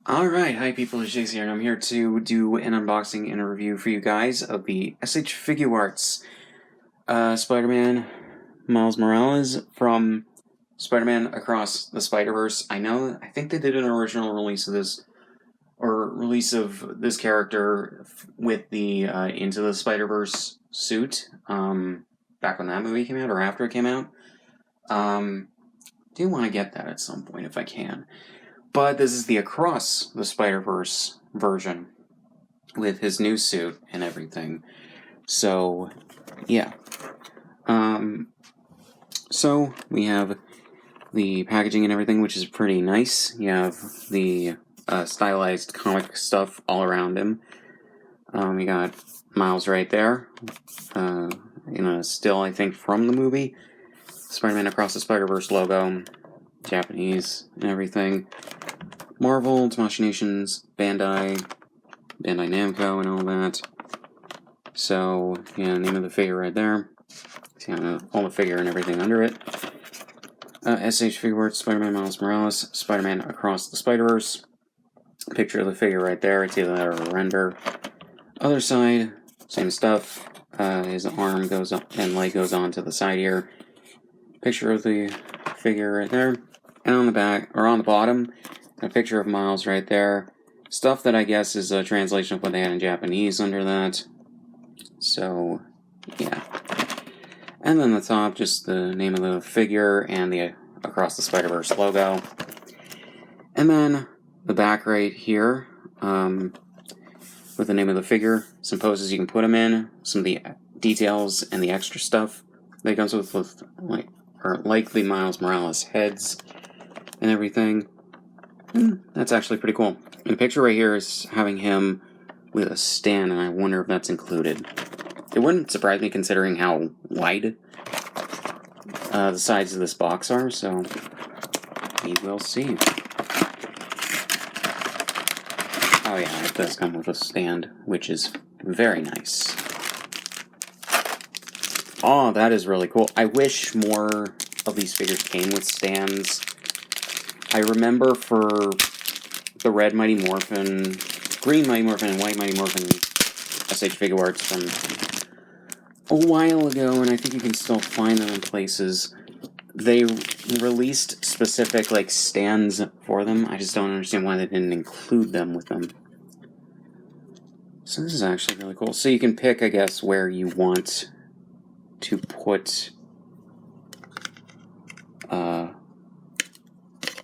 Alright, hi people, it's Jace here, and I'm here to do an unboxing and a review for you guys of the SH Figuarts Spider-Man Miles Morales from Spider-Man Across the Spider-Verse. I think they did an original release of this, or release of this character with the Into the Spider-Verse suit, back when that movie came out, or after it came out. Do want to get that at some point if I can. But this is the Across the Spider-Verse version with his new suit and everything. So, yeah. So we have the packaging and everything, which is pretty nice. You have the stylized comic stuff all around him. You got Miles right there. In a still, I think, from the movie. Spider-Man Across the Spider-Verse logo. Japanese and everything. Marvel, Tamashii Nations, Bandai Namco, and all that. So, yeah, name of the figure right there. See, all the figure and everything under it. SH Figuarts, Spider-Man Miles Morales, Spider-Man Across the Spider-Verse. Picture of the figure right there. It's either that or a render. Other side, same stuff. His arm goes up and leg goes on to the side here. Picture of the figure right there. And on the back, or on the bottom, a picture of Miles right there. Stuff that I guess is a translation of what they had in Japanese under that. So, yeah. And then the top, just the name of the figure and the Across the Spider-Verse logo. And then the back right here, with the name of the figure, some poses you can put him in, some of the details and the extra stuff that comes with like the Miles Morales heads and everything. That's actually pretty cool. And the picture right here is having him with a stand, and I wonder if that's included. It wouldn't surprise me considering how wide the sides of this box are, so we will see. Oh yeah, it does come with a stand, which is very nice. Oh, that is really cool. I wish more of these figures came with stands. I remember for the Red Mighty Morphin, Green Mighty Morphin, and White Mighty Morphin SH Figuarts from a while ago, and I think you can still find them in places. They released specific stands for them. I just don't understand why they didn't include them with them. So this is actually really cool. So you can pick, I guess, where you want to put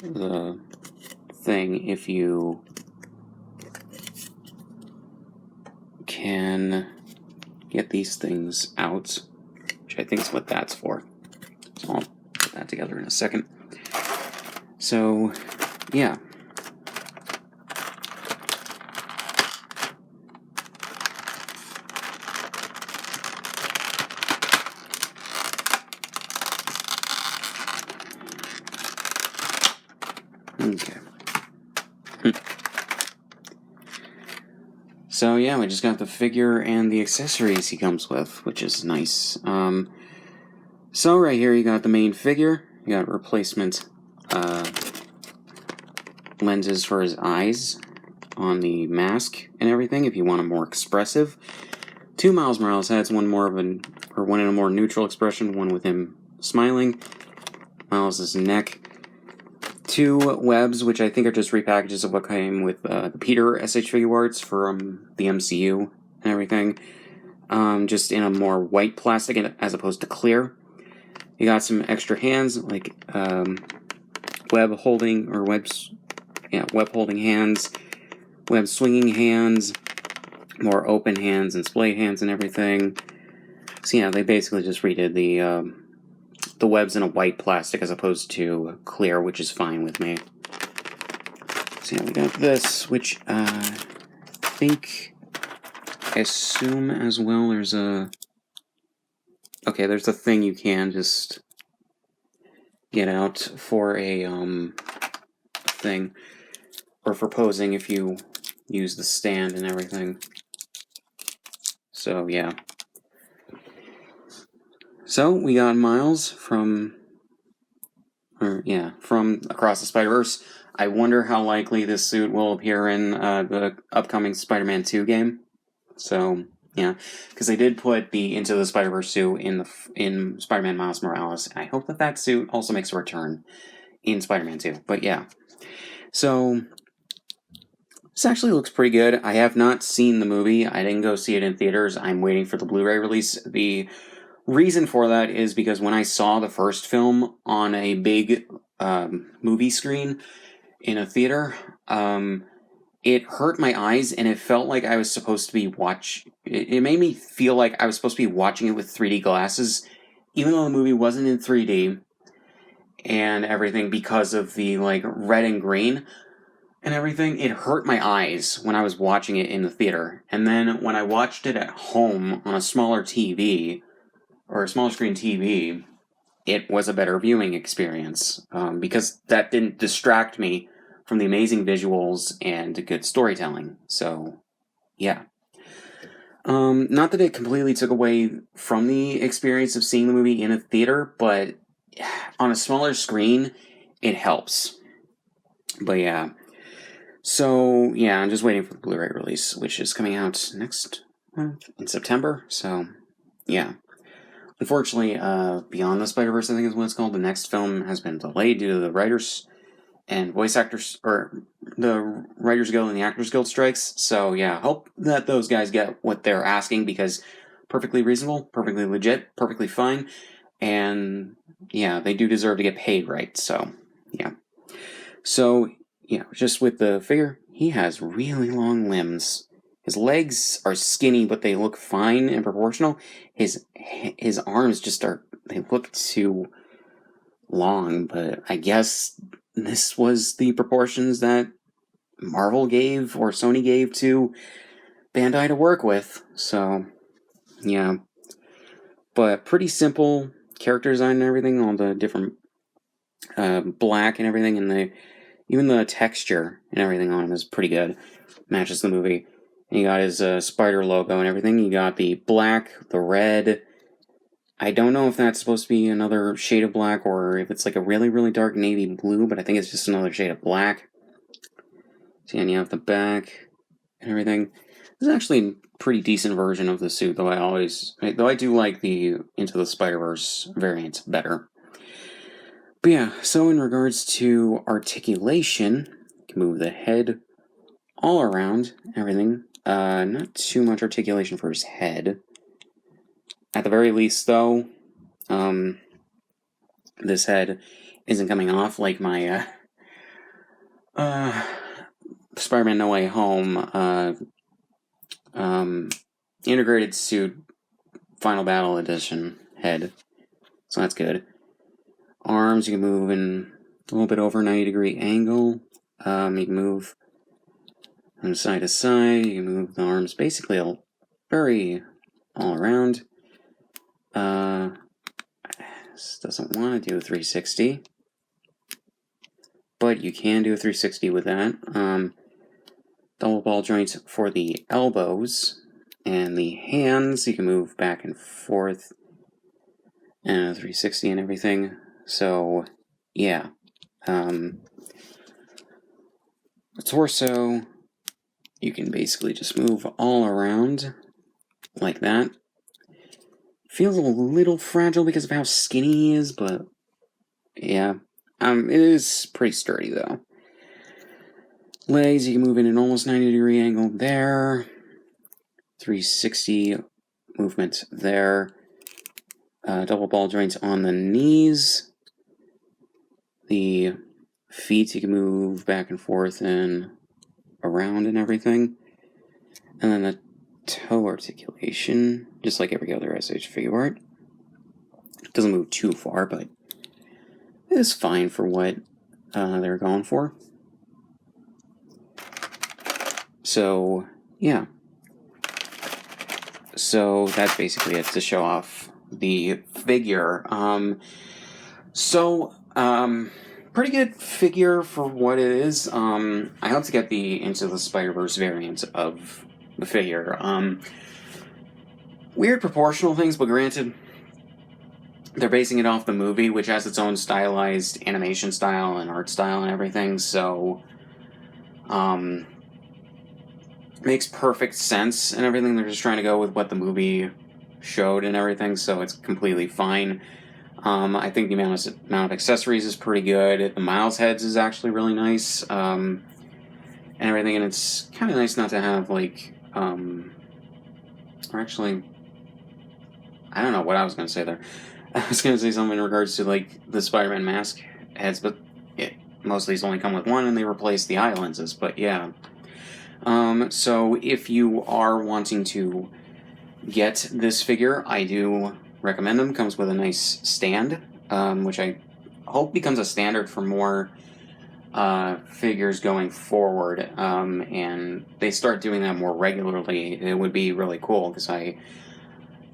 the thing, if you can get these things out, which I think is what that's for. So I'll put that together in a second. So, yeah. Okay. So yeah, we just got the figure and the accessories he comes with, which is nice. So right here you got the main figure. You got replacement lenses for his eyes on the mask and everything, if you want them more expressive. 2 Miles Morales heads, one in a more neutral expression, one with him smiling. Miles' neck. 2 webs, which I think are just repackages of what came with the Peter SH Figuarts from the MCU and everything. Just in a more white plastic as opposed to clear. You got some extra hands, like web holding hands, web swinging hands, more open hands and splayed hands and everything. So yeah, they basically just redid the webs in a white plastic as opposed to clear, which is fine with me. So yeah, we got this, which I assume as well there's a... Okay, there's a thing you can just get out for a thing, or for posing if you use the stand and everything. So yeah. So we got Miles from Across the Spider-Verse. I wonder how likely this suit will appear in the upcoming Spider-Man 2 game. So, yeah, because they did put the Into the Spider-Verse suit in Spider-Man Miles Morales. I hope that suit also makes a return in Spider-Man 2. But yeah, so this actually looks pretty good. I have not seen the movie. I didn't go see it in theaters. I'm waiting for the Blu-ray release. The reason for that is because when I saw the first film on a big movie screen in a theater, it hurt my eyes, and it felt like I was supposed to be it made me feel like I was supposed to be watching it with 3D glasses, even though the movie wasn't in 3D and everything, because of the like red and green and everything. It hurt my eyes when I was watching it in the theater. And then when I watched it at home on a smaller TV, or a smaller screen TV, it was a better viewing experience, because that didn't distract me from the amazing visuals and good storytelling. So, yeah. Not that it completely took away from the experience of seeing the movie in a theater, but on a smaller screen, it helps. But yeah. So, yeah, I'm just waiting for the Blu-ray release, which is coming out next month in September. So, yeah. Unfortunately, Beyond the Spider-Verse, I think is what it's called, the next film has been delayed due to the writers and voice actors, or the Writers Guild and the Actors Guild strikes. So, yeah, hope that those guys get what they're asking, because perfectly reasonable, perfectly legit, perfectly fine, and, yeah, they do deserve to get paid right, so, yeah. So, yeah, just with the figure, he has really long limbs. His legs are skinny, but they look fine and proportional. His arms they look too long, but I guess this was the proportions that Marvel gave or Sony gave to Bandai to work with. So, yeah. But pretty simple character design and everything, all the different black and everything, and even the texture and everything on him is pretty good. Matches the movie. And you got his spider logo and everything. You got the black, the red. I don't know if that's supposed to be another shade of black or if it's like a really, really dark navy blue, but I think it's just another shade of black. So, yeah, and you have the back and everything. This is actually a pretty decent version of the suit, though I do like the Into the Spider-Verse variant better. But yeah, so in regards to articulation, you can move the head all around, everything. Not too much articulation for his head. At the very least, though, this head isn't coming off like my Spider-Man No Way Home integrated suit Final Battle Edition head. So that's good. Arms, you can move in a little bit over 90-degree angle. You can move from side to side. You can move the arms basically all around. This doesn't want to do a 360, but you can do a 360 with that. Double ball joints for the elbows, and the hands you can move back and forth, and a 360 and everything. So, yeah. The torso, you can basically just move all around like that. Feels a little fragile because of how skinny he is, but yeah. It is pretty sturdy, though. Legs, you can move in an almost 90-degree angle there. 360 movement there. Double ball joints on the knees. The feet, you can move back and forth and around and everything. And then the toe articulation, just like every other SH figure art. It doesn't move too far, but it is fine for what they're going for. So, yeah. So that's basically it to show off the figure. Pretty good figure for what it is. I hope to get the Into the Spider-Verse variant of the figure. Weird proportional things, but granted, they're basing it off the movie, which has its own stylized animation style and art style and everything, so makes perfect sense and everything. They're just trying to go with what the movie showed and everything, so it's completely fine. I think the amount of accessories is pretty good. The Miles heads is actually really nice, and everything, and it's kind of nice not to have, like, or actually, I don't know what I was going to say there. I was going to say something in regards to, like, the Spider-Man mask heads, but most of these only come with one, and they replace the eye lenses, but yeah. So if you are wanting to get this figure, I do recommend them. Comes with a nice stand, which I hope becomes a standard for more figures going forward, and they start doing that more regularly. It would be really cool, because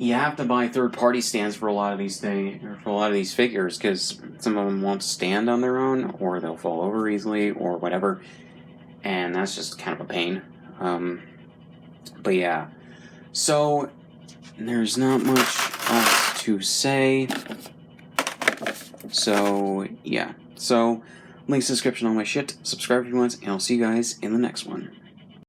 you have to buy third-party stands for a lot of these things, or for a lot of these figures, because some of them won't stand on their own, or they'll fall over easily, or whatever, and that's just kind of a pain. But yeah, so there's not much else to say. So yeah, so links in the description, all my shit. Subscribe if you want, and I'll see you guys in the next one.